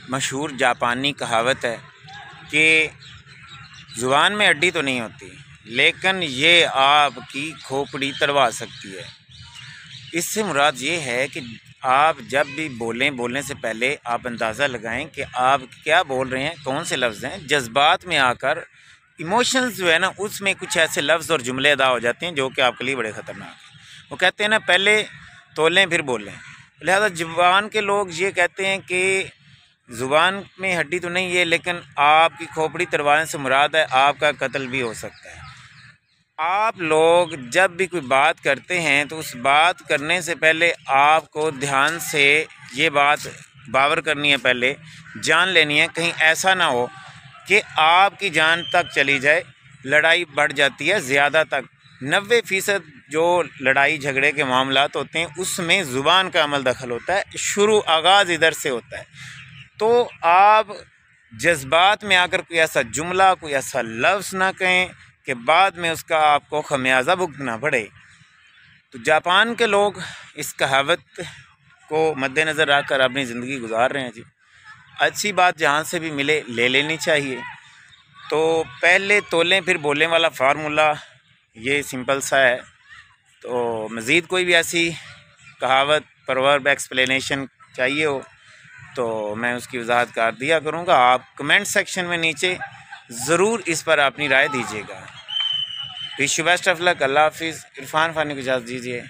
मशहूर जापानी कहावत है कि ज़ुबान में हड्डी तो नहीं होती, लेकिन ये आपकी खोपड़ी तड़वा सकती है। इससे मुराद ये है कि आप जब भी बोलने से पहले आप अंदाज़ा लगाएं कि आप क्या बोल रहे हैं, कौन से लफ्ज़ हैं। जज्बात में आकर इमोशंस जो है ना, उसमें कुछ ऐसे लफ्ज़ और जुमले अदा हो जाते हैं जो कि आपके लिए बड़े ख़तरनाक हैं। वो कहते हैं ना, पहले तोलें फिर बोलें। लिहाजा ज़ुबान के लोग ये कहते हैं कि ज़ुबान में हड्डी तो नहीं है, लेकिन आपकी खोपड़ी तड़वाने से मुराद है आपका कत्ल भी हो सकता है। आप लोग जब भी कोई बात करते हैं तो उस बात करने से पहले आपको ध्यान से ये बात बावर करनी है, पहले जान लेनी है। कहीं ऐसा ना हो कि आपकी जान तक चली जाए, लड़ाई बढ़ जाती है ज़्यादा तक। 90% जो लड़ाई झगड़े के मामलात होते हैं उसमें ज़ुबान का अमल दखल होता है। आगाज़ इधर से होता है। तो आप जज्बात में आकर कोई ऐसा जुमला, कोई ऐसा लफ्ज़ ना कहें कि बाद में उसका आपको खमियाजा भुगतना पड़े। तो जापान के लोग इस कहावत को मद्देनज़र रखकर अपनी ज़िंदगी गुजार रहे हैं जी। अच्छी बात जहाँ से भी मिले ले लेनी चाहिए। तो पहले तोलें फिर बोलें वाला फार्मूला ये सिंपल सा है। तो मज़ीद कोई भी ऐसी कहावत, प्रवर्ब, एक्सप्लेनेशन चाहिए हो तो मैं उसकी वजाहत कर दिया करूँगा। आप कमेंट सेक्शन में नीचे ज़रूर इस पर अपनी राय दीजिएगा। Wish you best of luck. अल्लाह हाफिज़। इरफान फ़ानी को इजाज़त दीजिए।